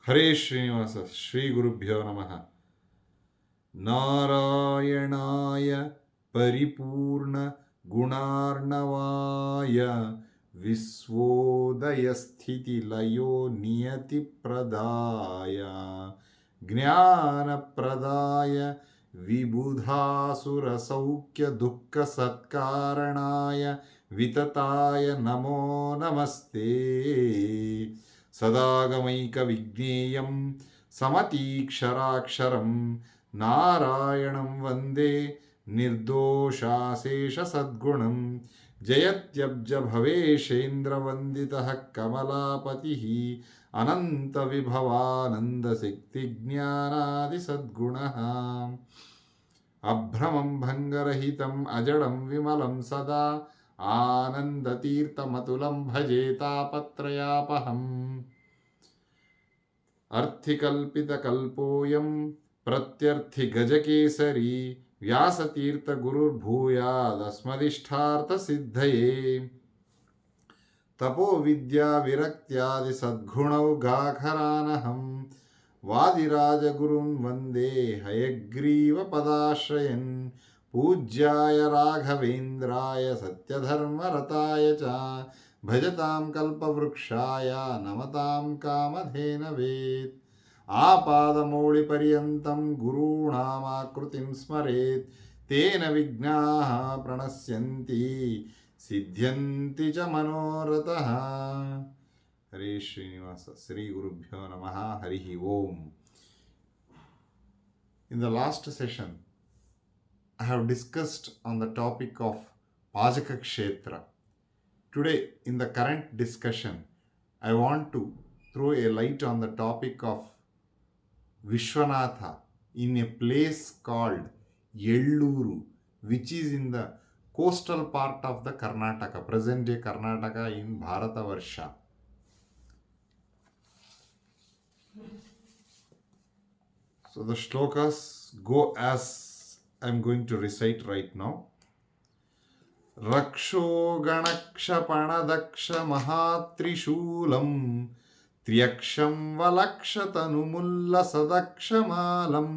ಹರೇ ಶ್ರೀನಿವಾಸ ಶ್ರೀ ಗುರುಭ್ಯೋ ನಮಃ. ನಾರಾಯಣಾಯ ಪರಿಪೂರ್ಣ ಗುಣಾರ್ಣವಾಯ ವಿಶ್ವೋದಯಸ್ಥಿತಿ ಲಯೋ ನಿಯತಿ ಪ್ರದಾಯ ಜ್ಞಾನಪ್ರದಾಯ ವಿಬುಧಾಸುರ ಸೌಖ್ಯ ದುಃಖ ಸತ್ಕಾರಣಾಯ ವಿತತಾಯ ನಮೋ ನಮಸ್ತೆ. ಸದಾಗಮೈಕ ವಿಜ್ಞೇಯಂ ಸಮತೀಕ್ಷರಾಕ್ಷರಂ ನಾರಾಯಣಂ ವಂದೇ ನಿರ್ದೋಷಾಶೇಷ ಸದ್ಗುಣಂ ಜಯತ್ಯಬ್ಜ ಭವೇಶೇಂದ್ರವಂದಿತಃ ಕಮಲಾಪತಿಃ ಅನಂತ ವಿಭವಾನಂದ ಶಕ್ತಿ ಜ್ಞಾನಾದಿ ಸದ್ಗುಣಃ ಅಭ್ರಮಂ ಭಂಗರಹಿತಂ ಅಜಡಂ ವಿಮಲಂ ಸದಾ ಆನಂದತೀರ್ಥಮತುಲಂ ಭಜೆ ತಾಪತ್ರಯಾಪಹಂ. ಅರ್ಥಿಕಲ್ಪಿತಕಲ್ಪೋಯಂ ಪ್ರತ್ಯರ್ಥಿ ಗಜಕೇಸರಿ ವ್ಯಾಸತೀರ್ಥ ಗುರುರ್ಭೂಯಾದಸ್ಮದಿಷ್ಟಾರ್ಥಸಿದ್ಧಯೇ. ತಪೋ ವಿದ್ಯಾ ವಿರಕ್ತ್ಯಾದಿ ಸದ್ಗುಣೌಘಾಖರಾನಹಂ ವಾದಿರಾಜ ಗುರುನ್ ವಂದೇ ಹಯಗ್ರೀವ ಪದಾಶ್ರಯನ್ ಪೂಜ್ಯಾಯ ರಾಘವೇಂದ್ರಾಯ ಸತ್ಯಧರ್ಮರತಾಯ ಚ ಭಜತಾಂ ಕಲ್ಪವೃಕ್ಷಾಯ ನಮತಾಂ ಕಾಮಧೇನವೇ. ಆಪಾದಮೌಳಿಪರ್ಯಂತಂ ಗುರುಣಾಮಾಕೃತಿಂ ಸ್ಮರೇತ್ ತೇನ ವಿಘ್ನಾಃ ಪ್ರಣಶ್ಯಂತಿ ಸಿದ್ಧ್ಯಂತಿ ಚ ಮನೋರಥಃ. ಹರೇ ಶ್ರೀನಿವಾಸ ಶ್ರೀ ಗುರುಭ್ಯೋ ನಮಃ. ಹರಿ ಓಂ. In the last session, I have discussed on the topic of Pajaka Kshetra. Today, in the current discussion, I want to throw a light on the topic of Viswanatha in a place called Yelluru, which is in the coastal part of the Karnataka, present-day Karnataka in Bharatavarsha. So the shlokas go as I am going to recite right now. Raksho ganakshapanadaksha mahatrishoolam Triyaksham valakshatanumulla sadaksamalam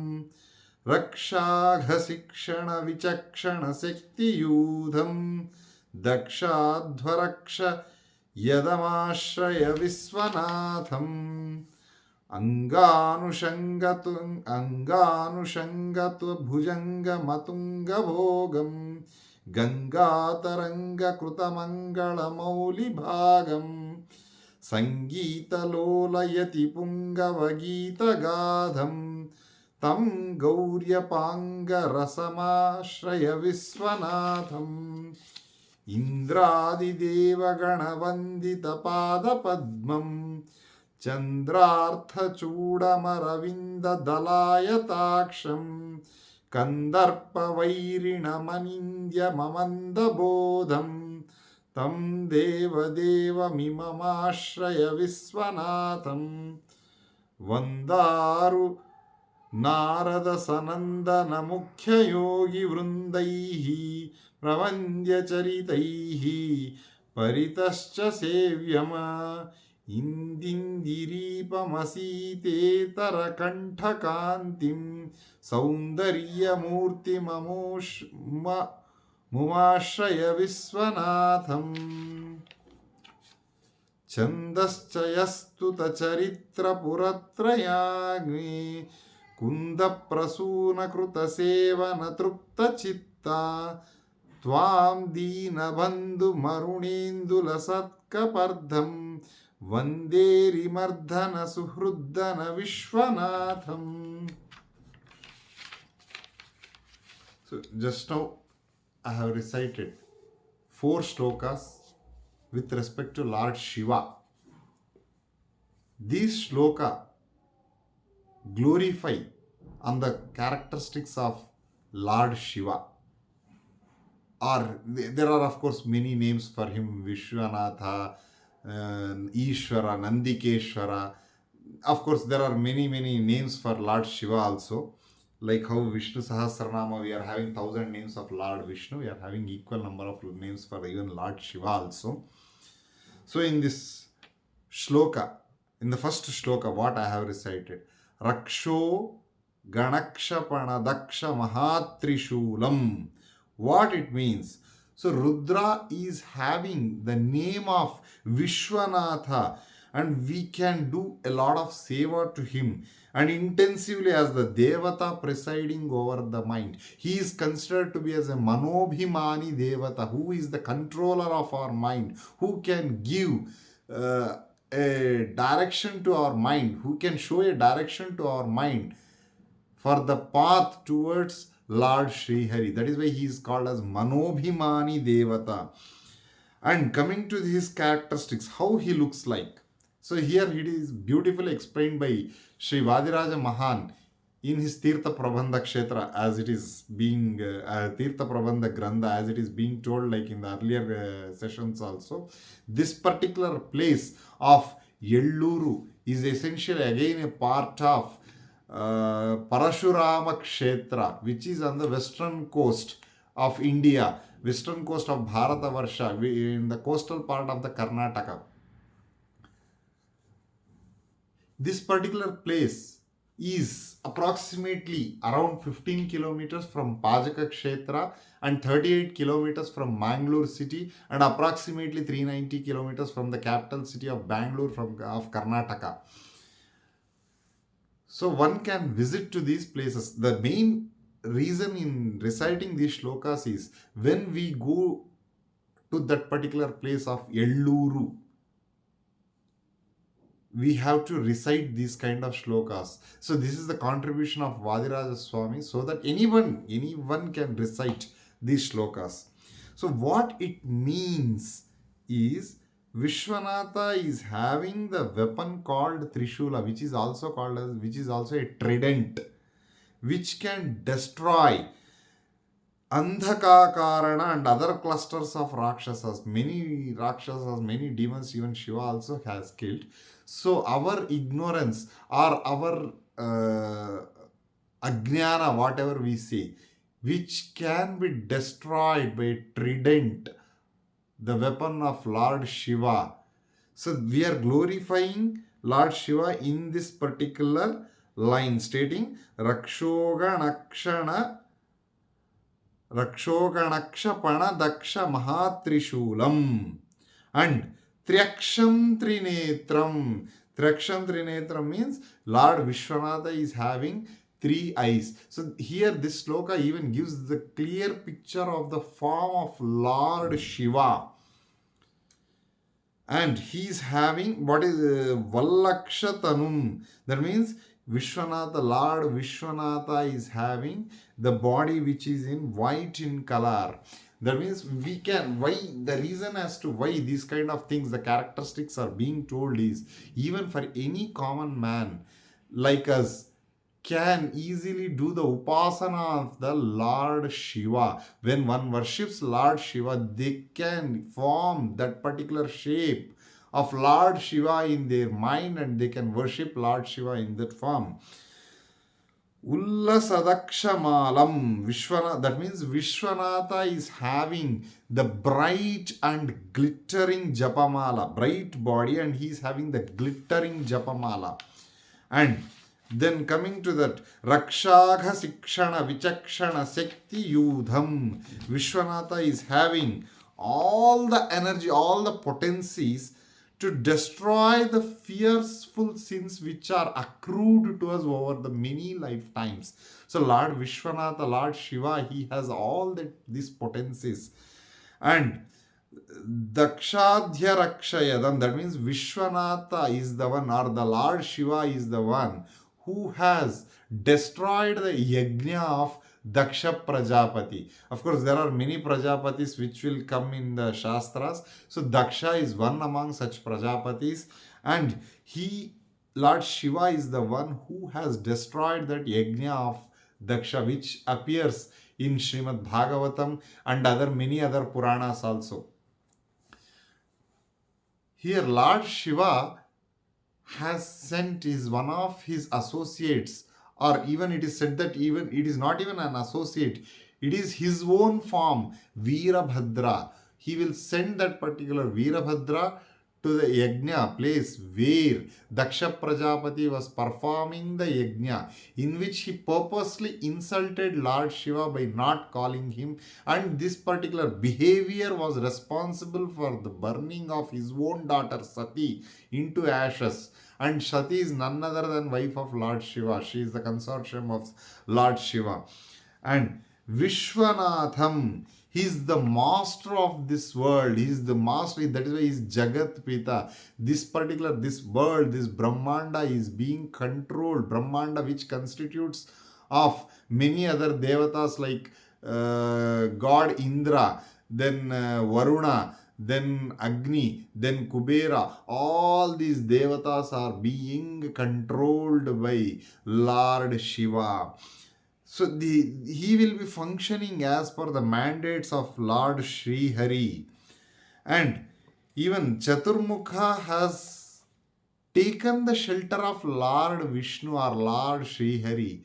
Rakshaghasikshana vichakshana sektiyudham Dakshadhvaraksha yadamashraya Viswanatham ಅಂಗಾನುಷಂಗತ್ವ Bhujanga ಮತುಂಗ ಭೋಗಂ ಗಂಗಾತರಂಗ ಕೃತಮಂಗಳ ಮೌಲಿ ಭಾಗಂ ಸಂಗೀತಲೋಲಯತಿ ಪುಂಗವಗೀತಗಾಧಂ ತಂ ಗೌರ್ಯಪಾಂಗ ರಸಮಾಶ್ರಯ ವಿಶ್ವನಾಥಂ ಇಂದ್ರಾದಿದೇವಗಣವಂದಿತ ಪಾದಪದ್ಮಂ ಚಂದ್ರಾರ್ಥಚೂಡಮರವಿಂದದಲಾಯತಾಕ್ಷಂ ಕಂದರ್ಪವೈರಿಣಮನಿಂದ್ಯಮಮಂದಬೋಧಂ ತಂ ದೇವದೇವಮಿಮಮಾಶ್ರಯ ವಿಶ್ವನಾಥಂ ವಂದಾರು ನಾರದ ಸನಂದನ ಮುಖ್ಯಯೋಗಿವೃಂದೈಃ ಪ್ರವಂದ್ಯಚರಿತೈಃ ಪರಿತಶ್ಚ ಸೇವ್ಯಮ ಇಂದಿಂದಿರೀಪಮಸೀತೇತರಕಂಠಕಾಂತಿಂ ಸೌಂದರ್ಯಮೂರ್ತಿಮುಮಾಶ್ರಯ ವಿಶ್ವನಾಥಂ ಛಂದಶ್ಚಯಸ್ತುತಚರಿತ್ರಪುರತ್ರಯಾಗ್ನೇ ಕುಂದಪ್ರಸೂನಕೃತಸೇವನತೃಪ್ತಚಿತ್ತಾ ತ್ವಾಂ ದೀನಬಂಧುಮರುಣೇಂದುಲಸತ್ಕಪರ್ಧಂ ವಂದೇರಿಮರ್ಧನ ಸುಹೃದ್ದನ ವಿಶ್ವನಾಥಂ. So just now I have recited 4 shlokas with respect to Lord Shiva. These shloka glorify on the characteristics of Lord Shiva. Or there are of course many names for him: Vishwanatha, Ishvara, Nandikeshwara. Of course there are many names for Lord Shiva also. Like how Vishnu Sahasranama we are having 1000 names of Lord Vishnu, we are having equal number of names for even Lord Shiva also. So in this shloka, In the first shloka, what I have recited, Raksho Ganakshapana Daksha Mahatrishulam. What it means? So Rudra is having the name of Vishwanatha, and we can do a lot of seva to him, and intensively as the Devata presiding over the mind. He is considered to be as a Manobhimani Devata, who is the controller of our mind, who can give a direction to our mind, who can show a direction to our mind for the path towards Lord Sri Hari. That is why he is called as Manobhimani Devata. And coming to his characteristics, how he looks like. So here it is beautifully explained by Sri Vaadiraja Mahan in his Tirtha Prabandha Kshetra, as it is being Tirtha Prabandha Grantha, as it is being told like in the earlier sessions also. This particular place of Yelluru is essentially again a part of Parashurama Kshetra, which is on the western coast of India, western coast of Bharatavarsha, in the coastal part of the Karnataka. This particular place is approximately around 15 kilometers from Pajaka Kshetra and 38 kilometers from Mangalore city, and approximately 390 kilometers from the capital city of Bangalore of Karnataka. So one can visit to these places. The main reason in reciting these shlokas is when we go to that particular place of Yelluru, we have to recite these kind of shlokas. So this is the contribution of Vaadiraja Swamy, so that anyone can recite these shlokas. So what it means is Vishwanatha is having the weapon called Trishula, which is also a trident, which can destroy Andhakakarana and other clusters of Rakshasas. Many Rakshasas, many demons, even Shiva also has killed. So our ignorance or our ajnana, whatever we say, which can be destroyed by a trident, the weapon of Lord Shiva. So we are glorifying Lord Shiva in this particular line, stating Rakshoganakshapana Daksha Mahatrishulam and Tryaksham Trinetram. Tryaksham Trinetram means Lord Vishwanatha is having three eyes. So here this sloka even gives the clear picture of the form of Lord Shiva. And he is having what is Vallakshatanum. That means Vishwanatha, Lord Vishwanatha is having the body which is in white in color. That means the reason as to why these kind of things, the characteristics are being told is, even for any common man like us, can easily do the upasana of the Lord Shiva. When one worships Lord Shiva, they can form that particular shape of Lord Shiva in their mind, and they can worship Lord Shiva in that form. Ullasadaksha Vishwanatha, that means Vishwanatha is having the bright and glittering Japamala, bright body, and he is having the glittering Japamala. And then coming to that, Rakshagha Sikshana Vichakshana Sekti Yudham. Vishwanatha is having all the energy, all the potencies to destroy the fearful sins which are accrued to us over the many lifetimes. So Lord Vishwanatha, Lord Shiva, he has all these potencies. And Dakshadhya Rakshayadam, that means Vishwanatha is the one, or the Lord Shiva is the one who has destroyed the yajna of Daksha Prajapati. Of course, there are many Prajapatis which will come in the Shastras. So Daksha is one among such Prajapatis, and Lord Shiva is the one who has destroyed that yajna of Daksha, which appears in Srimad Bhagavatam and many other Puranas also. Here Lord Shiva has sent one of his associates, or even it is said that even it is not even an associate, it is his own form, Veerabhadra. He will send that particular Veerabhadra to the yajna place where Daksha Prajapati was performing the yajna, in which he purposely insulted Lord Shiva by not calling him, and this particular behavior was responsible for the burning of his own daughter Sati into ashes. And Sati is none other than wife of Lord Shiva. She is the consortium of Lord Shiva. And Vishwanatham, he is the master of this world. He is the master. That is why he is Jagat Pita. This world, this Brahmanda is being controlled. Brahmanda, which constitutes of many other devatas like God Indra, then Varuna, then Agni, then Kubera. All these devatas are being controlled by Lord Shiva. So he will be functioning as per the mandates of Lord Sri Hari. And even Chaturmukha has taken the shelter of Lord Vishnu or Lord Sri Hari.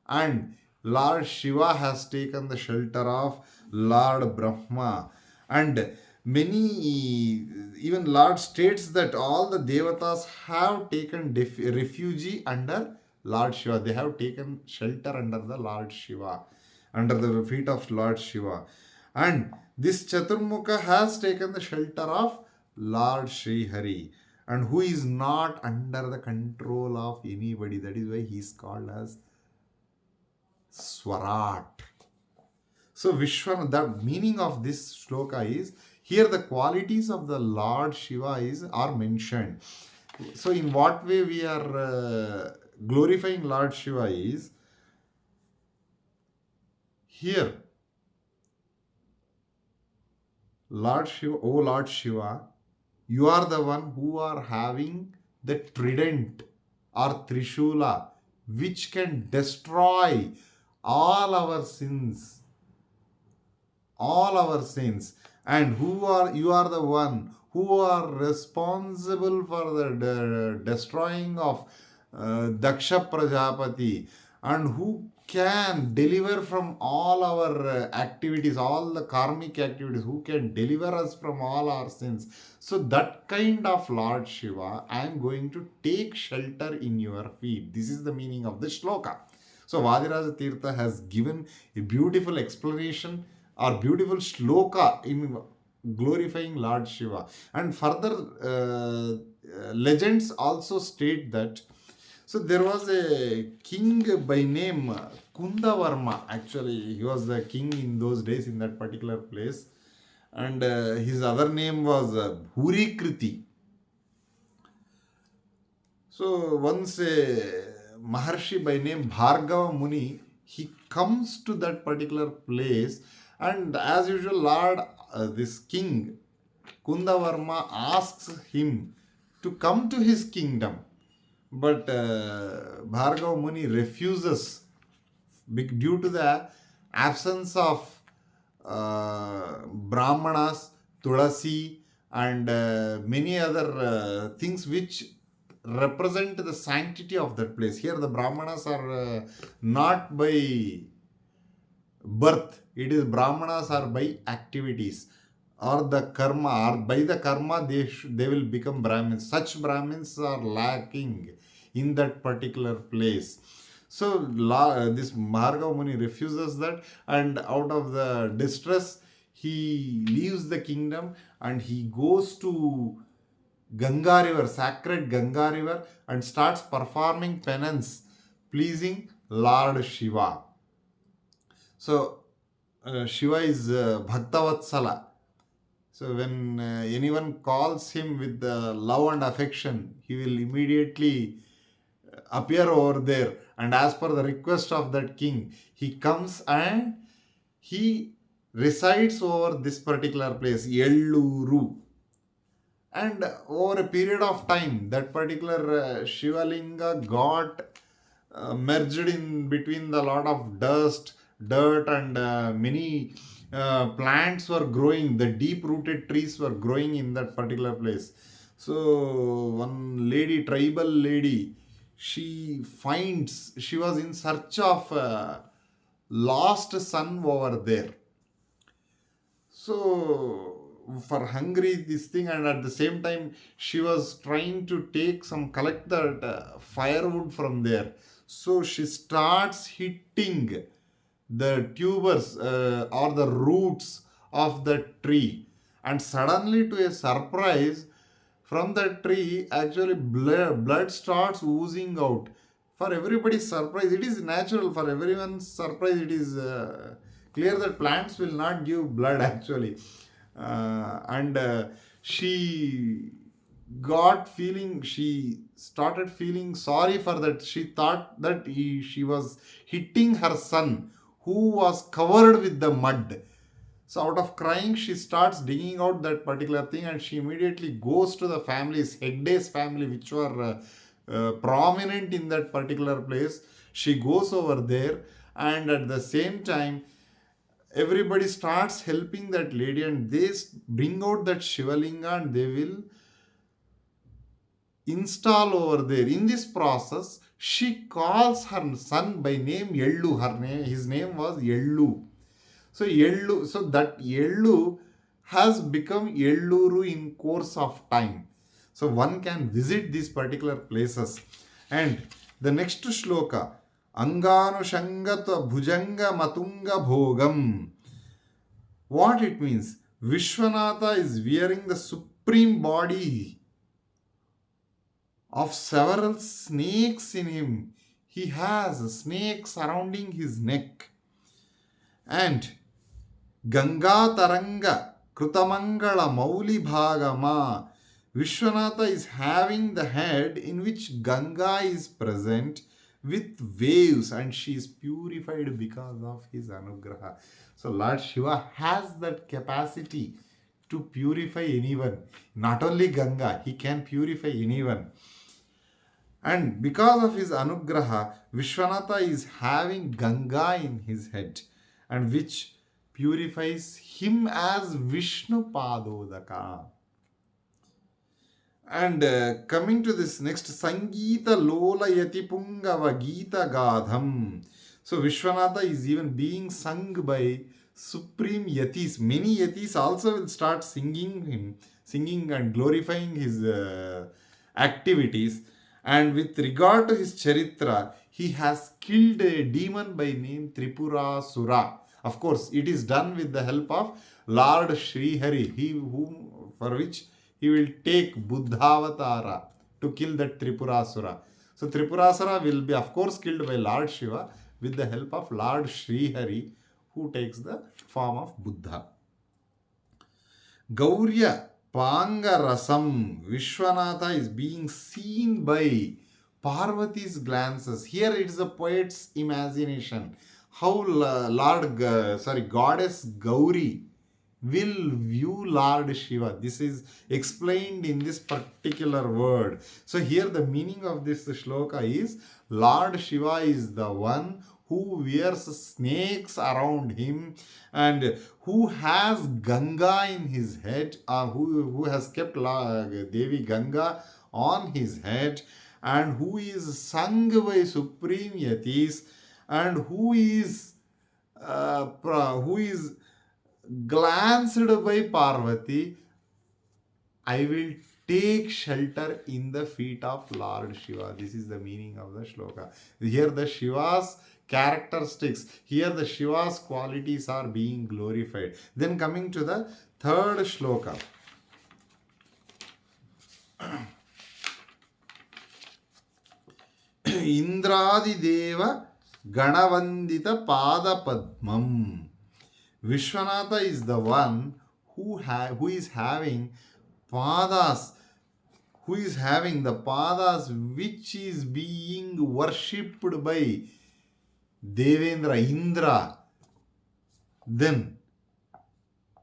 And Lord Shiva has taken the shelter of Lord Brahma. And many, even Lord states that all the devatas have taken refuge under Lord Shiva. They have taken shelter under the Lord Shiva, under the feet of Lord Shiva. And this Chaturmukha has taken the shelter of Lord Sri Hari, and who is not under the control of anybody. That is why he is called as Swarat. So Vishwan, the meaning of this shloka is, here the qualities of the Lord Shiva are mentioned. So in what way we are glorifying Lord Shiva is, here Lord Shiva, O Lord Shiva, you are the one who are having the trident or trishula which can destroy all our sins, and you are the one who are responsible for the destroying of Daksha Prajapati, and who can deliver from all our activities, all the karmic activities, who can deliver us from all our sins. So that kind of Lord Shiva, I am going to take shelter in your feet. This is the meaning of the shloka. So Vaadiraja Tirtha has given a beautiful explanation or beautiful shloka in glorifying Lord Shiva. And further legends also state that, so there was a king by name Kundavarma. Actually, he was the king in those days in that particular place. And his other name was Bhurikriti. So once a Maharshi by name Bhargava Muni, he comes to that particular place, and as usual, Lord, this king Kundavarma asks him to come to his kingdom. But Bhargava Muni refuses due to the absence of Brahmanas, Tulasi, and many other things which represent the sanctity of that place. Here, the Brahmanas are not by birth, it is Brahmanas are by activities or the karma, or by the karma they will become Brahmins. Such Brahmins are lacking in that particular place. So this Bhargava Muni refuses that, and out of the distress he leaves the kingdom and he goes to Ganga river, sacred Ganga river, and starts performing penance pleasing Lord Shiva. So Shiva is Bhaktavatsala. So when anyone calls him with love and affection, he will immediately appear over there, and as per the request of that king, he comes and he resides over this particular place, Yelluru. And over a period of time, that particular Shivalinga got merged in between the lot of dirt, and many plants were growing. The deep-rooted trees were growing in that particular place. So one lady, tribal lady, she was in search of lost son over there. So for hungry this thing, and at the same time she was trying to collect that firewood from there. So she starts hitting the tubers or the roots of the tree, and suddenly, to a surprise, from the tree actually blood starts oozing out. For everybody's surprise, it is natural. For everyone's surprise, it is clear that plants will not give blood actually. And she she started feeling sorry for that. She thought that she was hitting her son, who was covered with the mud. So out of crying, she starts digging out that particular thing, and she immediately goes to the families, Hegde's family, which were prominent in that particular place. She goes over there, and at the same time, everybody starts helping that lady, and they bring out that Shivalinga, and they will install over there. In this process, she calls her son by name Yellu. His name was Yellu. So that Yellu has become Yelluru in course of time. So one can visit these particular places. And the next shloka, Anganu Shangata Bhujanga Matunga Bhogam. What it means? Vishwanatha is wearing the supreme body of several snakes in him. He has a snake surrounding his neck. And Ganga Taranga Krutamangala Mauli Bhagama. Vishwanatha is having the head in which Ganga is present with waves, and she is purified because of his anugraha. So Lord Shiva has that capacity to purify anyone. Not only Ganga, he can purify anyone. And because of his anugraha, Vishwanatha is having Ganga in his head, and which purifies him as Vishnu Padodaka. And coming to this next, Sangeeta Lola Yati Pungava Gita Gadham. So Vishwanatha is even being sung by supreme yatis. Many yatis also will start singing and glorifying his activities. And with regard to his charitra, he has killed a demon by name Tripura Sura. Of course, it is done with the help of Lord Srihari, for which he will take Buddhavatara to kill that Tripurasura. So Tripurasura will be, of course, killed by Lord Shiva with the help of Lord Srihari, who takes the form of Buddha. Gaurya Panga Rasam. Vishwanatha is being seen by Parvati's glances. Here it is the poet's imagination. How Goddess Gauri will view Lord Shiva. This is explained in this particular word. So here the meaning of this shloka is, Lord Shiva is the one who wears snakes around him, and who has Ganga in his head, or who has kept Devi Ganga on his head, and who is sung by supreme yatis, and who is glanced by Parvati. I will take shelter in the feet of Lord Shiva. This is the meaning of the shloka. Here the Shiva's characteristics, here the Shiva's qualities are being glorified. Then coming to the third shloka. Indradi Deva Ganavandita Pada Padmam. Vishwanatha is the one who is having padas, who is having the padas which is being worshipped by Devendra, Indra. Then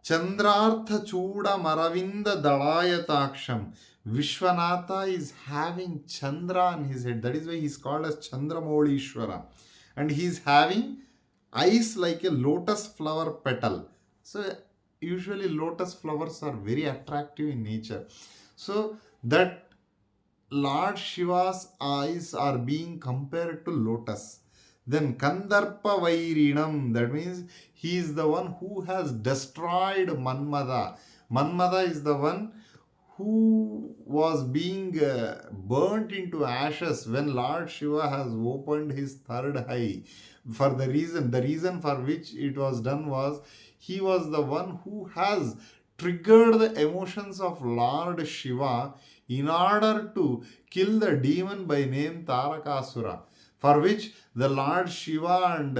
Chandrartha Chuda Maravinda Dalayataksham. Vishwanatha is having Chandra on his head. That is why he is called as Chandramaulishwara. And he is having eyes like a lotus flower petal. So usually lotus flowers are very attractive in nature. So that Lord Shiva's eyes are being compared to lotus. Then Kandarpa Vairinam, that means he is the one who has destroyed Manmada. Manmada is the one who was being burnt into ashes when Lord Shiva has opened his third eye. For the reason for which it was done was he was the one who has triggered the emotions of Lord Shiva in order to kill the demon by name Tarakasura, for which the Lord Shiva and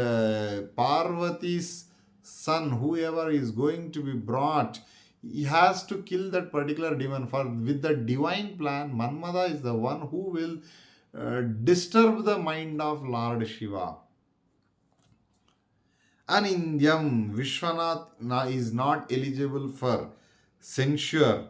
Parvati's son, whoever is going to be brought, he has to kill that particular demon. For with the divine plan, Manmada is the one who will disturb the mind of Lord Shiva. Anindyam, Vishwanath is not eligible for censure.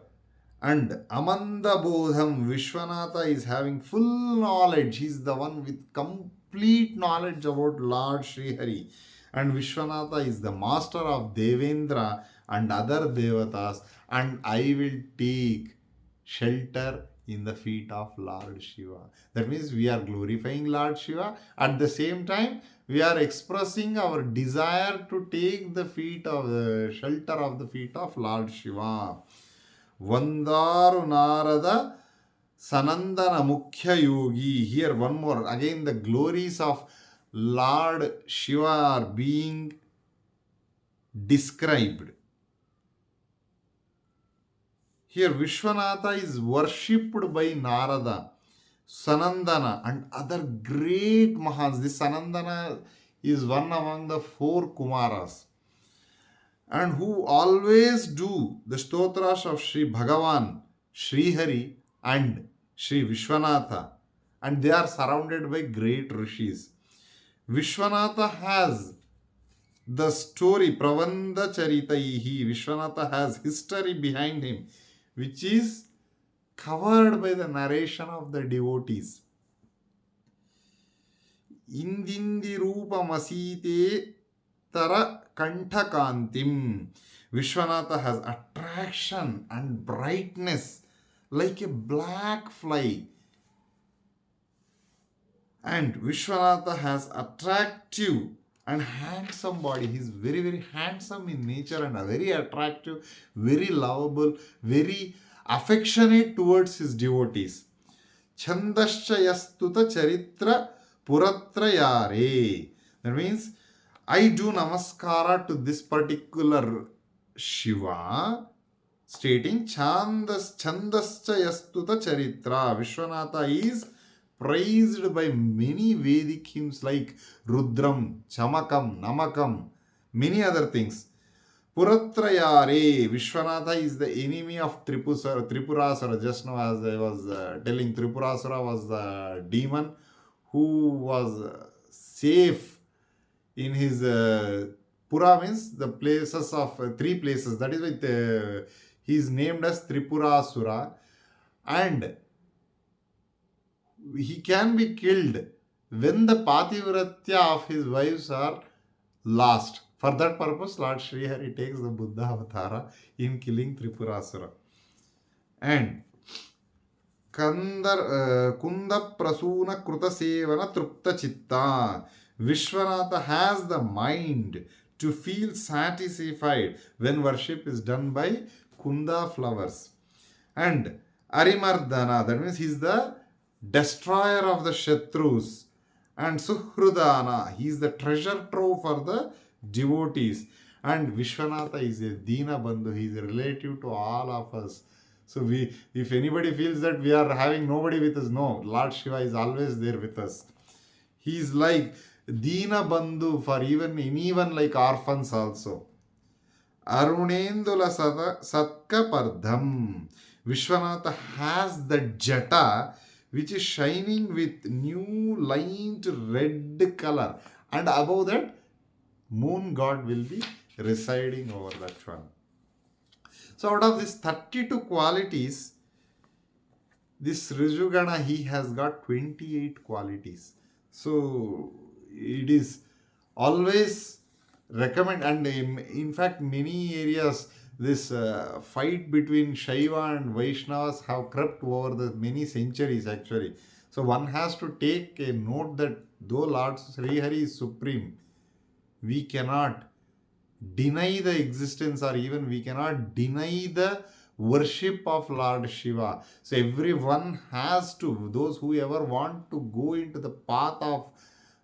And Amanda Bodham, Vishwanatha is having full knowledge. He is the one with complete knowledge about Lord Sri Hari. And Vishwanatha is the master of Devendra and other devatas. And I will take shelter in the feet of Lord Shiva. That means we are glorifying Lord Shiva. At the same time, we are expressing our desire to take the feet of the shelter of the feet of Lord Shiva. Vandaru Narada Sanandana Mukhya Yogi. Here one more. Again the glories of Lord Shiva are being described. Here Vishwanatha is worshipped by Narada, Sanandana and other great Mahans. This Sanandana is one among the 4 Kumaras, and who always do the stotras of Sri Bhagavan, Sri Hari and Sri Vishwanatha, and they are surrounded by great rishis. Vishwanatha has the story Prabandha Charitaihi. Vishwanatha has history behind him, which is covered by the narration of the devotees. Indindi Rupa Masite Tara Kantakantim. Vishwanatha has attraction and brightness like a black fly. And Vishwanatha has attractive and handsome body. He is very, very handsome in nature and very attractive, very lovable, very affectionate towards his devotees. Chandascha yastuta charitra puratrayare. That means I do namaskara to this particular Shiva, stating Chandascha yastuta charitra. Vishwanatha is praised by many Vedic hymns like Rudram, Chamakam, Namakam, many other things. Puratrayare, Vishwanatha is the enemy of Tripurasura. Just now, as I was telling, Tripurasura was the demon who was safe in his Pura means the places of 3 places. That is why he is named as Tripurasura, and he can be killed when the Pativratya of his wives are lost. For that purpose, Lord Sri Hari takes the Buddha avatara in killing Tripurasura. And Kunda Prasuna Kruta Sevana Trupta Chitta. Vishwanatha has the mind to feel satisfied when worship is done by Kunda flowers. And Arimardana, that means he is the destroyer of the Shatrus. And Suhrudana, he is the treasure trove for the devotees. And Vishwanatha is a Dina Bandhu, he is a relative to all of us. So if anybody feels that we are having nobody with us, no, Lord Shiva is always there with us. He is like Dina Bandhu for anyone like orphans also. Arunendula Satka Pardham. Vishwanatha has the jata which is shining with new lined red color, and above that moon god will be residing over that one. So out of these 32 qualities, this Rijugana, he has got 28 qualities. So it is always recommend, and in fact many areas this fight between Shaiva and Vaishnavas have crept over the many centuries actually. So one has to take a note that though Lord Sri Hari is supreme, we cannot deny the existence, or even we cannot deny the worship of Lord Shiva. So everyone has to, those who ever want to go into the path of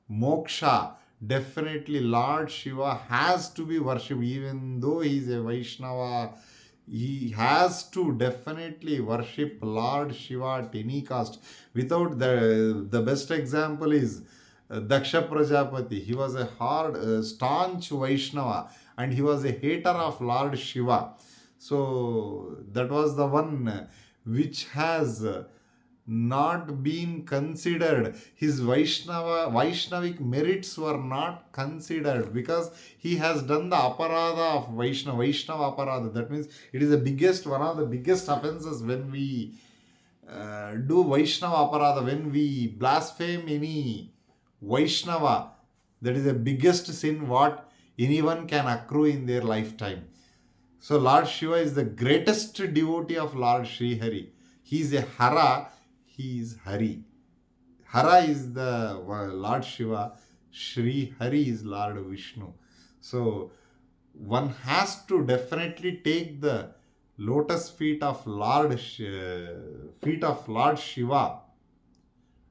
moksha, definitely Lord Shiva has to be worshipped. Even though he is a Vaishnava, he has to definitely worship Lord Shiva at any cost. Without the best example is Daksha Prajapati. He was a hard, staunch Vaishnava, and he was a hater of Lord Shiva. So that was the one which has not been considered. His Vaishnavic merits were not considered, because he has done the aparadha of Vaishnava aparadha. That means it is the biggest, one of the biggest offenses when we do Vaishnava aparadha, when we blaspheme any Vaishnava. That is the biggest sin what anyone can accrue in their lifetime. So Lord Shiva is the greatest devotee of Lord Sri Hari. He is a Hara, he is Hari. Hara is the Lord Shiva, Sri Hari is Lord Vishnu. So one has to definitely take the lotus feet of Lord Shiva,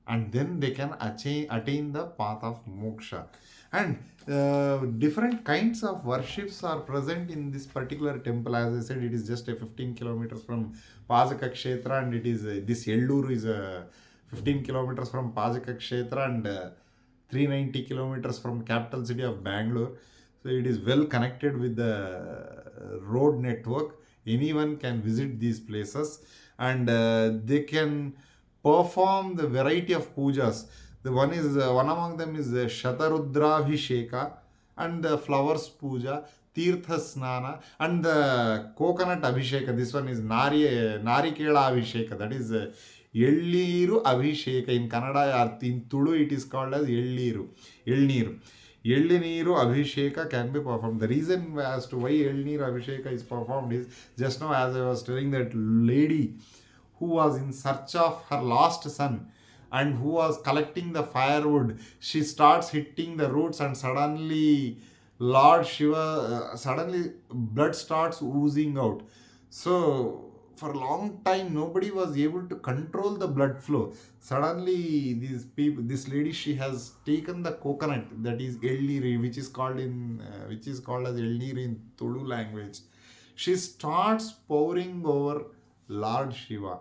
and then they can attain the path of moksha. And different kinds of worships are present in this particular temple. As I said, it is just a 15 kilometers from Pajaka Kshetra, and it is this Yelluru is 15 kilometers from Pajaka Kshetra, and 390 kilometers from capital city of Bangalore. So it is well connected with the road network. Anyone can visit these places, and they can perform the variety of pujas. The one among them is the Shatarudravisheka, and the flowers puja, Tirtha Snana, and the coconut abhisheka. This one is Narikela abhisheka. That is Elliru abhisheka. In Kannada or in Tulu it is called as Elliru. Elniru. Elniru abhisheka can be performed. The reason as to why Elniru abhisheka is performed is, just now as I was telling, that lady who was in search of her lost son and who was collecting the firewood, she starts hitting the roots, and suddenly Lord Shiva, suddenly blood starts oozing out. So for a long time nobody was able to control the blood flow. Suddenly this lady, she has taken the coconut, that is Elniri, which is called as Elniri in Tulu language. She starts pouring over Lord Shiva.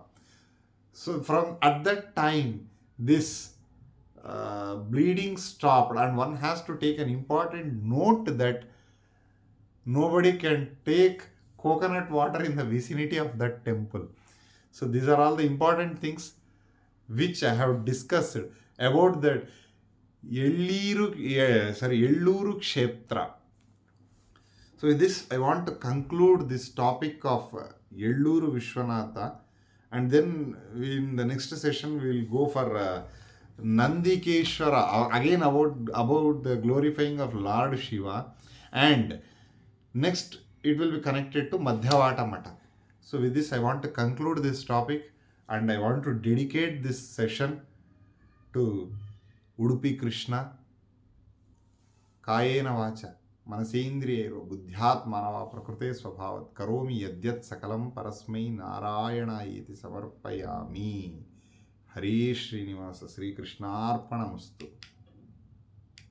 So from at that time, this bleeding stopped, and one has to take an important note that nobody can take coconut water in the vicinity of that temple. So these are all the important things which I have discussed about that Yelluru Kshetra. So with this, I want to conclude this topic of Yelluru Viswanatha, and then in the next session we will go for Nandikeshwara, again about the glorifying of Lord Shiva, and next it will be connected to Madhyavata Mata. So with this, I want to conclude this topic, and I want to dedicate this session to Udupi Krishna, Kayena Vacha, Manasendriyero, Buddhyatmanava Prakrute Swabhavat, Karomi Yadyat Sakalam Parasmai Narayana Iti Samarpayami. Hare Srinivasa, Sri Krishna Arpanamastu.